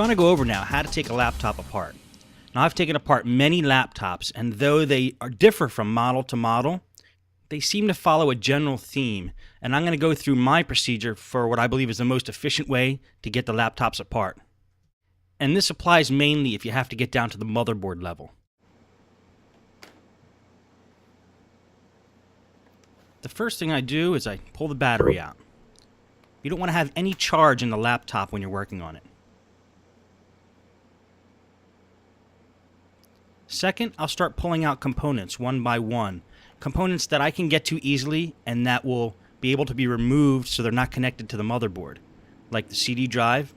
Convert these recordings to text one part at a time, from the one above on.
going to go over now how to take a laptop apart. Now, I've taken apart many laptops, and though they differ from model to model, they seem to follow a general theme, and I'm going to go through my procedure for what I believe is the most efficient way to get the laptops apart. And this applies mainly if you have to get down to the motherboard level. The first thing I do is I pull the battery out. You don't want to have any charge in the laptop when you're working on it. Second, I'll start pulling out components one by one. Components that I can get to easily and that will be able to be removed so they're not connected to the motherboard, like the CD drive.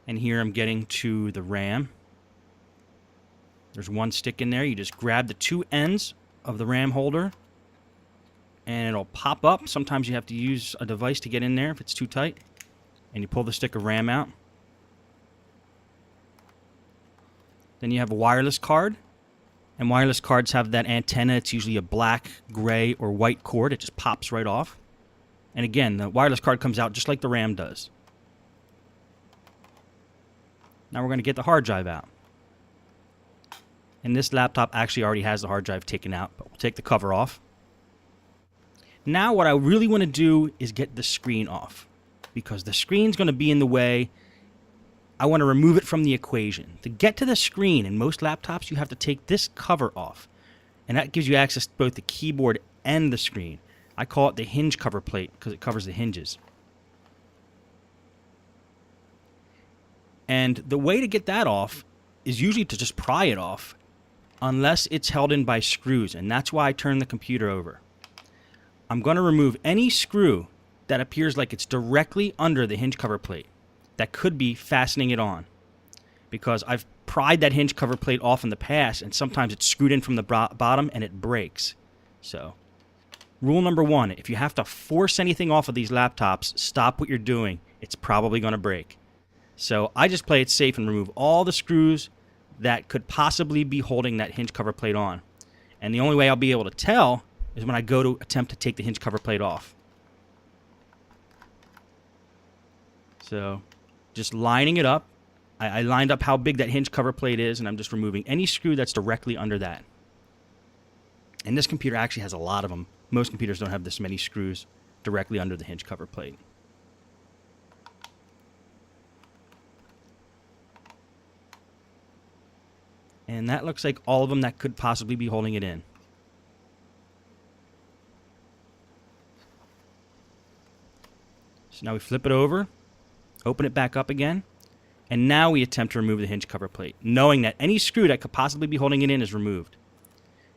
And here I'm getting to the RAM. There's one stick in there. You just grab the two ends of the RAM holder and it'll pop up. Sometimes you have to use a device to get in there if it's too tight. And you pull the stick of RAM out. Then you have a wireless card. And wireless cards have that antenna. It's usually a black, gray, or white cord. It just pops right off. And again, the wireless card comes out just like the RAM does. Now we're going to get the hard drive out. And this laptop actually already has the hard drive taken out, but we'll take the cover off. Now what I really want to do is get the screen off, because the screen's going to be in the way. I want to remove it from the equation. To get to the screen in most laptops, you have to take this cover off, and that gives you access to both the keyboard and the screen. I call it the hinge cover plate because it covers the hinges. And the way to get that off is usually to just pry it off, unless it's held in by screws, and that's why I turn the computer over. I'm going to remove any screw that appears like it's directly under the hinge cover plate that could be fastening it on, because I've pried that hinge cover plate off in the past and sometimes it's screwed in from the bottom and it breaks. So rule number one, if you have to force anything off of these laptops, stop what you're doing. It's probably going to break. So I just play it safe and remove all the screws that could possibly be holding that hinge cover plate on. And the only way I'll be able to tell is when I go to attempt to take the hinge cover plate off. So just lining it up. I lined up how big that hinge cover plate is, and I'm just removing any screw that's directly under that. And this computer actually has a lot of them. Most computers don't have this many screws directly under the hinge cover plate. And that looks like all of them that could possibly be holding it in. So now we flip it over, open it back up again, and now we attempt to remove the hinge cover plate, knowing that any screw that could possibly be holding it in is removed.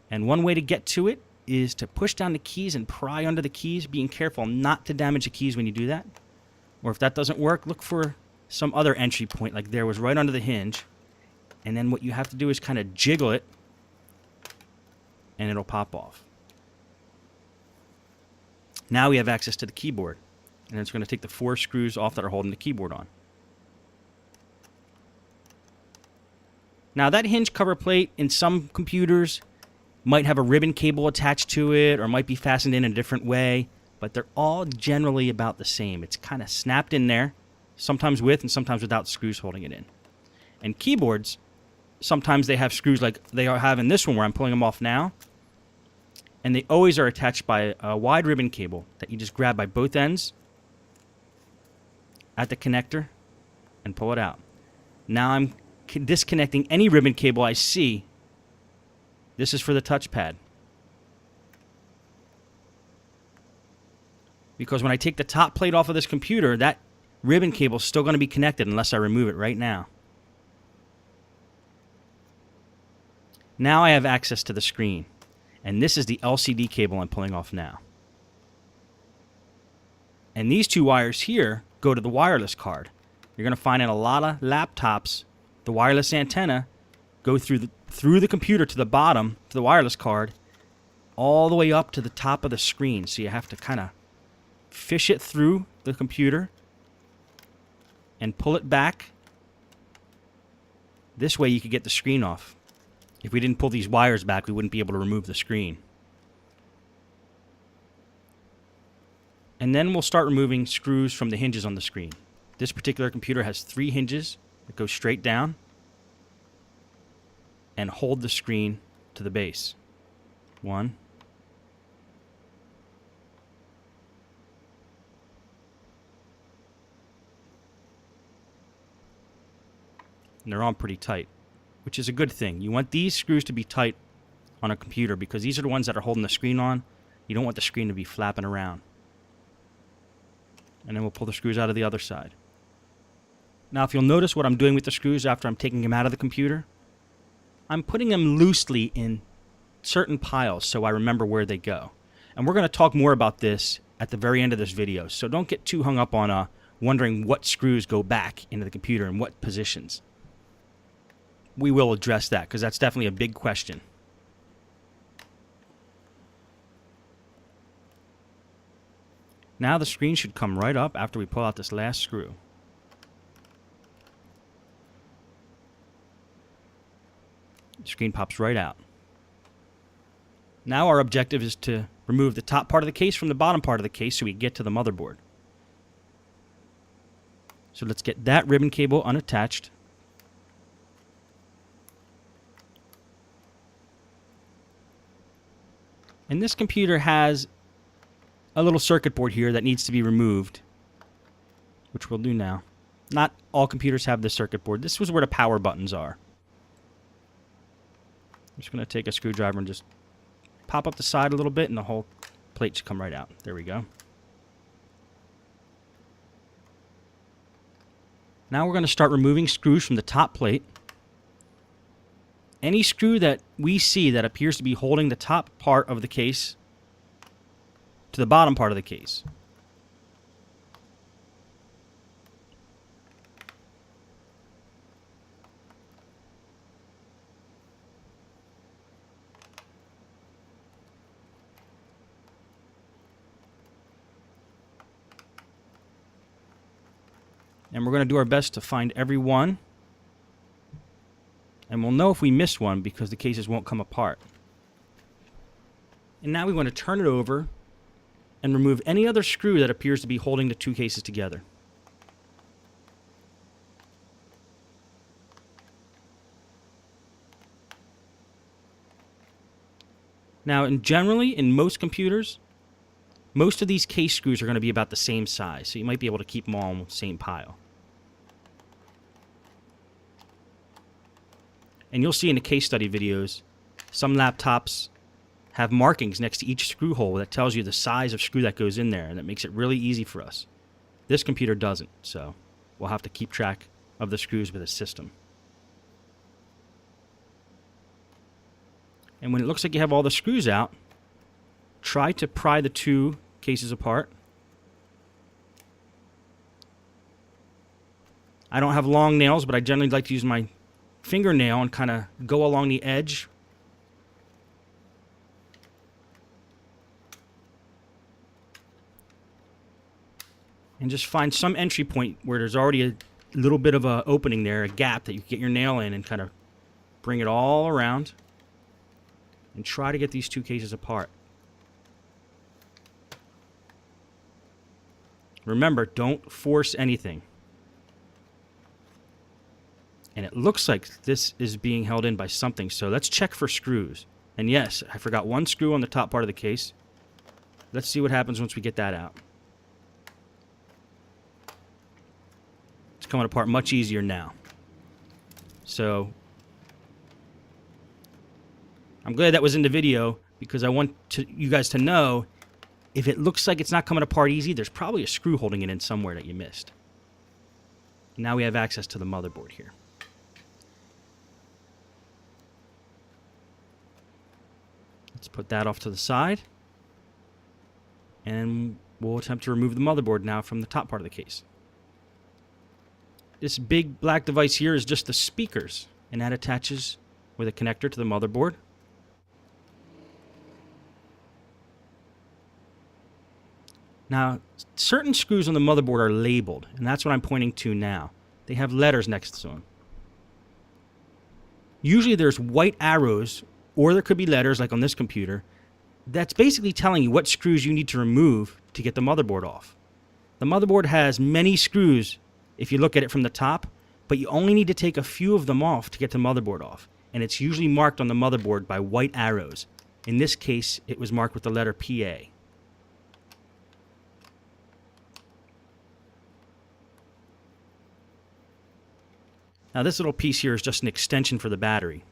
And one way to get to it is to push down the keys and pry under the keys, being careful not to damage the keys when you do that. Or if that doesn't work, look for some other entry point, like there was right under the hinge. And then what you have to do is kind of jiggle it, and it'll pop off. Now we have access to the keyboard, and it's going to take the 4 screws off that are holding the keyboard on. Now that hinge cover plate in some computers might have a ribbon cable attached to it, or might be fastened in a different way, but they're all generally about the same. It's kind of snapped in there, sometimes with and sometimes without screws holding it in. And keyboards, sometimes they have screws like they have in this one where I'm pulling them off now. And they always are attached by a wide ribbon cable that you just grab by both ends at the connector and pull it out. Now I'm disconnecting any ribbon cable I see. This is for the touchpad. Because when I take the top plate off of this computer, that ribbon cable is still going to be connected unless I remove it right now. Now I have access to the screen, and this is the LCD cable I'm pulling off now. And these 2 wires here go to the wireless card. You're going to find in a lot of laptops, the wireless antenna go through the computer to the bottom, to the wireless card, all the way up to the top of the screen. So you have to kind of fish it through the computer and pull it back. This way you could get the screen off. If we didn't pull these wires back, we wouldn't be able to remove the screen. And then we'll start removing screws from the hinges on the screen. This particular computer has 3 hinges that go straight down and hold the screen to the base. 1. And they're on pretty tight, which is a good thing. You want these screws to be tight on a computer because these are the ones that are holding the screen on. You don't want the screen to be flapping around. And then we'll pull the screws out of the other side. Now, if you'll notice what I'm doing with the screws after I'm taking them out of the computer, I'm putting them loosely in certain piles so I remember where they go. And we're going to talk more about this at the very end of this video, so don't get too hung up on wondering what screws go back into the computer and what positions. We will address that because that's definitely a big question. Now the screen should come right up after we pull out this last screw. The screen pops right out. Now our objective is to remove the top part of the case from the bottom part of the case so we get to the motherboard. So let's get that ribbon cable unattached. And this computer has a little circuit board here that needs to be removed, which we'll do now. Not all computers have this circuit board. This was where the power buttons are. I'm just going to take a screwdriver and just pop up the side a little bit, and the whole plate should come right out. There we go. Now we're going to start removing screws from the top plate. Any screw that we see that appears to be holding the top part of the case to the bottom part of the case. And we're going to do our best to find every one. And we'll know if we missed one because the cases won't come apart. And now we want to turn it over and remove any other screw that appears to be holding the 2 cases together. Now, generally, in most computers, most of these case screws are going to be about the same size, so you might be able to keep them all in the same pile. And you'll see in the case study videos, some laptops have markings next to each screw hole that tells you the size of screw that goes in there, and that makes it really easy for us. This computer doesn't, so we'll have to keep track of the screws with a system. And when it looks like you have all the screws out, try to pry the 2 cases apart. I don't have long nails, but I generally like to use my fingernail and kind of go along the edge. And just find some entry point where there's already a little bit of an opening there, a gap that you can get your nail in and kind of bring it all around. And try to get these 2 cases apart. Remember, don't force anything. And it looks like this is being held in by something, so let's check for screws. And yes, I forgot 1 screw on the top part of the case. Let's see what happens once we get that out. It's coming apart much easier now. So I'm glad that was in the video because I want you guys to know if it looks like it's not coming apart easy, there's probably a screw holding it in somewhere that you missed. Now we have access to the motherboard here. Let's put that off to the side. And we'll attempt to remove the motherboard now from the top part of the case. This big black device here is just the speakers, and that attaches with a connector to the motherboard. Now, certain screws on the motherboard are labeled, and that's what I'm pointing to now. They have letters next to them. Usually there's white arrows, or there could be letters, like on this computer, that's basically telling you what screws you need to remove to get the motherboard off. The motherboard has many screws if you look at it from the top, but you only need to take a few of them off to get the motherboard off. And it's usually marked on the motherboard by white arrows. In this case, it was marked with the letter PA. Now this little piece here is just an extension for the battery.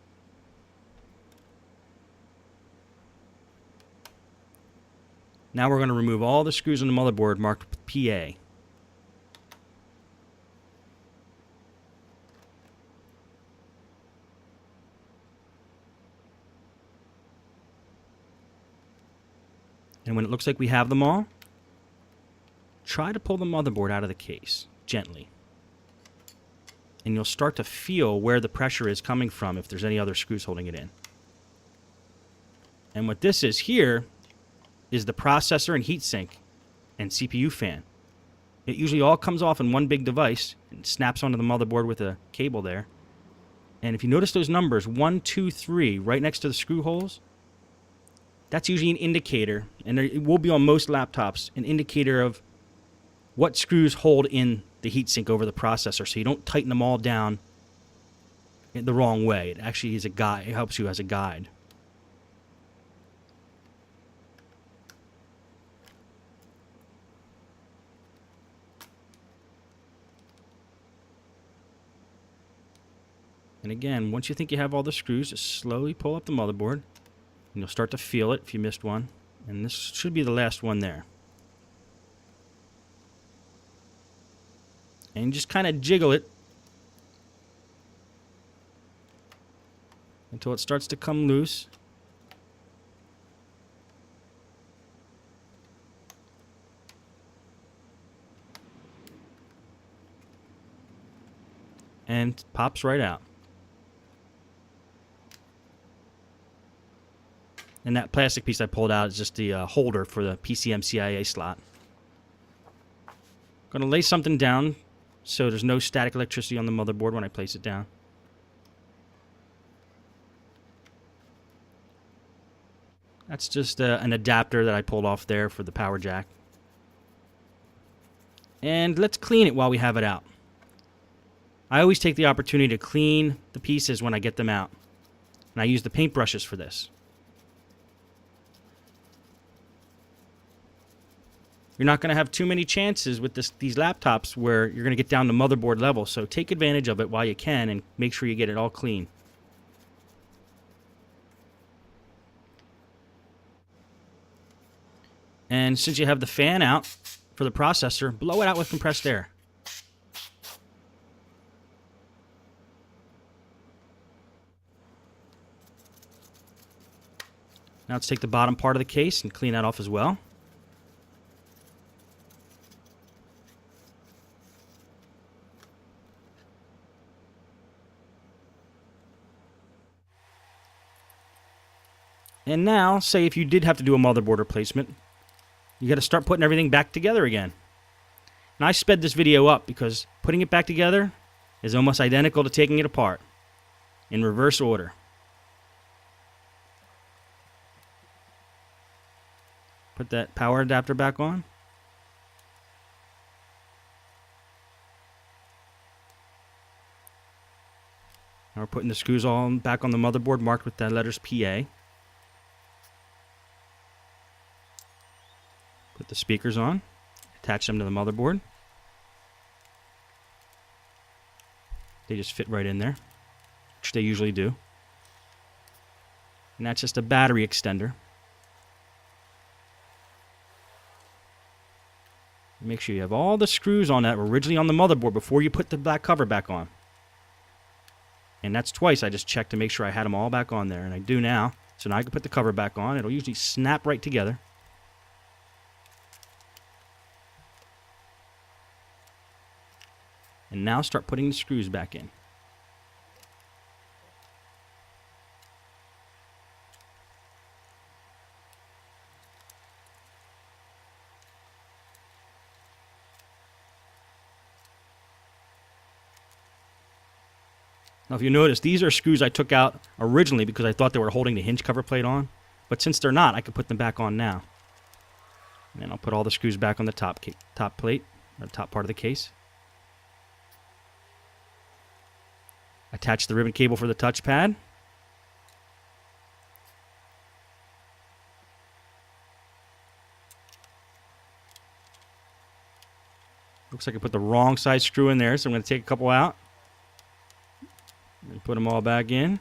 Now we're going to remove all the screws on the motherboard marked with PA. And when it looks like we have them all, try to pull the motherboard out of the case, gently. And you'll start to feel where the pressure is coming from if there's any other screws holding it in. And what this is here is the processor and heatsink and CPU fan. It usually all comes off in one big device and snaps onto the motherboard with a cable there. And if you notice those numbers, 1, 2, 3, right next to the screw holes, that's usually an indicator, and it will be on most laptops, an indicator of what screws hold in the heatsink over the processor, so you don't tighten them all down in the wrong way. It actually is a guide. It helps you as a guide. And again, once you think you have all the screws, just slowly pull up the motherboard, and you'll start to feel it if you missed one. And this should be the last one there. And just kind of jiggle it until it starts to come loose. And pops right out. And that plastic piece I pulled out is just the holder for the PCM-CIA slot. Going to lay something down so there's no static electricity on the motherboard when I place it down. That's just an adapter that I pulled off there for the power jack. And let's clean it while we have it out. I always take the opportunity to clean the pieces when I get them out. And I use the paintbrushes for this. You're not going to have too many chances with these laptops where you're going to get down to motherboard level, so take advantage of it while you can and make sure you get it all clean. And since you have the fan out for the processor, blow it out with compressed air. Now let's take the bottom part of the case and clean that off as well. And now, say if you did have to do a motherboard replacement, you got to start putting everything back together again. And I sped this video up because putting it back together is almost identical to taking it apart in reverse order. Put that power adapter back on. Now we're putting the screws all back on the motherboard marked with the letters PA. Put the speakers on, attach them to the motherboard. They just fit right in there, which they usually do. And that's just a battery extender. Make sure you have all the screws on that were originally on the motherboard before you put the black cover back on. And that's twice I just checked to make sure I had them all back on there, and I do now. So now I can put the cover back on. It'll usually snap right together. And now start putting the screws back in. Now if you notice, these are screws I took out originally because I thought they were holding the hinge cover plate on. But since they're not, I can put them back on now. And I'll put all the screws back on the top plate, or the top part of the case. Attach the ribbon cable for the touchpad. Looks like I put the wrong size screw in there, so I'm going to take a couple out and put them all back in.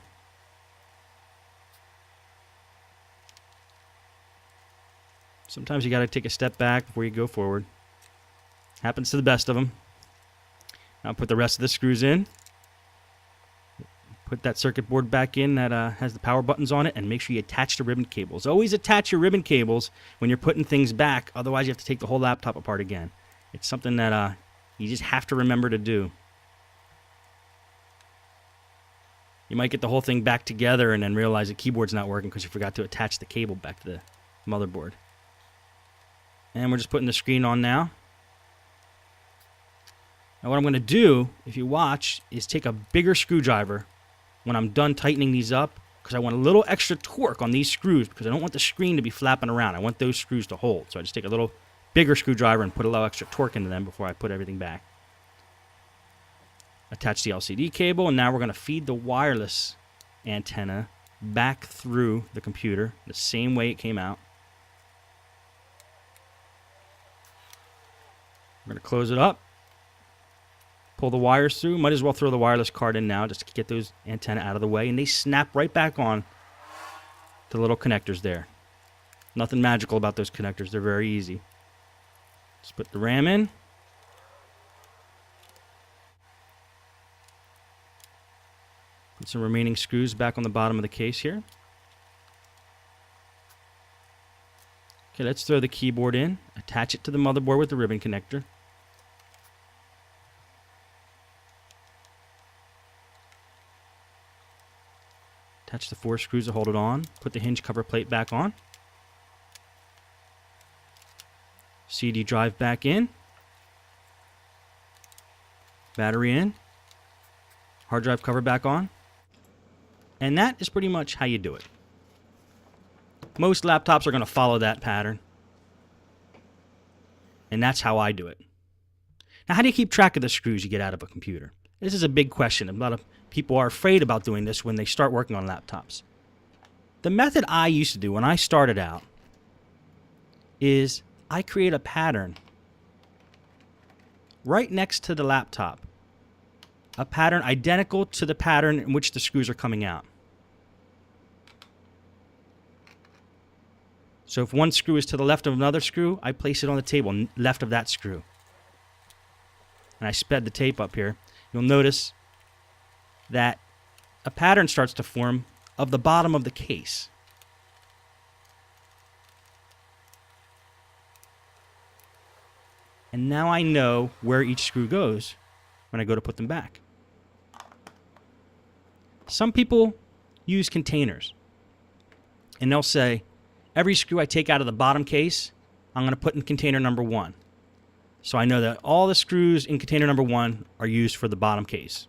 Sometimes you got to take a step back before you go forward. Happens to the best of them. Now put the rest of the screws in. Put that circuit board back in that has the power buttons on it, and make sure you attach the ribbon cables. Always attach your ribbon cables when you're putting things back, otherwise you have to take the whole laptop apart again. It's something that you just have to remember to do. You might get the whole thing back together and then realize the keyboard's not working because you forgot to attach the cable back to the motherboard. And we're just putting the screen on now. Now what I'm going to do, if you watch, is take a bigger screwdriver when I'm done tightening these up, because I want a little extra torque on these screws, because I don't want the screen to be flapping around. I want those screws to hold. So I just take a little bigger screwdriver and put a little extra torque into them before I put everything back. Attach the LCD cable, and now we're going to feed the wireless antenna back through the computer the same way it came out. We're going to close it up. Pull the wires through. Might as well throw the wireless card in now just to get those antenna out of the way. And they snap right back on to the little connectors there. Nothing magical about those connectors. They're very easy. Just put the RAM in. Put some remaining screws back on the bottom of the case here. Okay, let's throw the keyboard in. Attach it to the motherboard with the ribbon connector. Attach the 4 screws to hold it on. Put the hinge cover plate back on. CD drive back in. Battery in. Hard drive cover back on. And that is pretty much how you do it. Most laptops are going to follow that pattern. And that's how I do it. Now, how do you keep track of the screws you get out of a computer? This is a big question. A lot of people are afraid about doing this when they start working on laptops. The method I used to do when I started out is I create a pattern right next to the laptop. A pattern identical to the pattern in which the screws are coming out. So if one screw is to the left of another screw, I place it on the table left of that screw. And I sped the tape up here. You'll notice that a pattern starts to form of the bottom of the case. And now I know where each screw goes when I go to put them back. Some people use containers. And they'll say, every screw I take out of the bottom case, I'm going to put in container number 1. So I know that all the screws in container number 1 are used for the bottom case.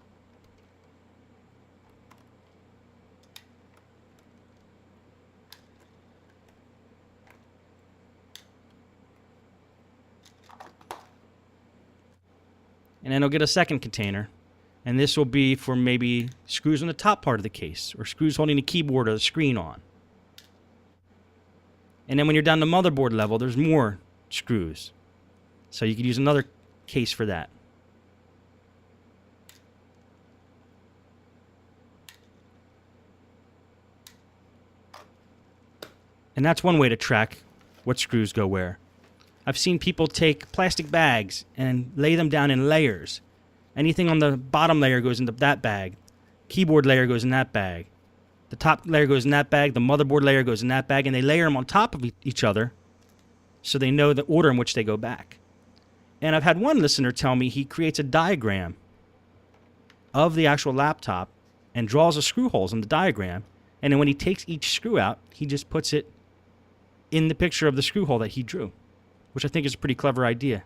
And then I'll get a second container. And this will be for maybe screws on the top part of the case, or screws holding the keyboard or the screen on. And then when you're down the motherboard level, there's more screws. So you could use another case for that. And that's one way to track what screws go where. I've seen people take plastic bags and lay them down in layers. Anything on the bottom layer goes into that bag. Keyboard layer goes in that bag. The top layer goes in that bag. The motherboard layer goes in that bag. And they layer them on top of each other so they know the order in which they go back. And I've had one listener tell me he creates a diagram of the actual laptop and draws the screw holes in the diagram. And then when he takes each screw out, he just puts it in the picture of the screw hole that he drew, which I think is a pretty clever idea.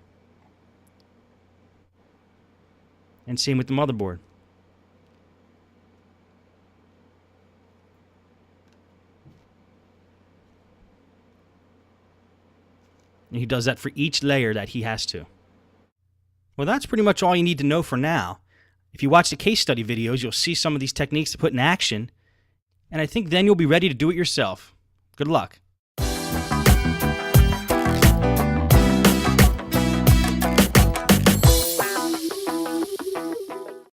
And same with the motherboard. And he does that for each layer that he has to. Well, that's pretty much all you need to know for now. If you watch the case study videos, you'll see some of these techniques to put in action, and I think then you'll be ready to do it yourself. Good luck.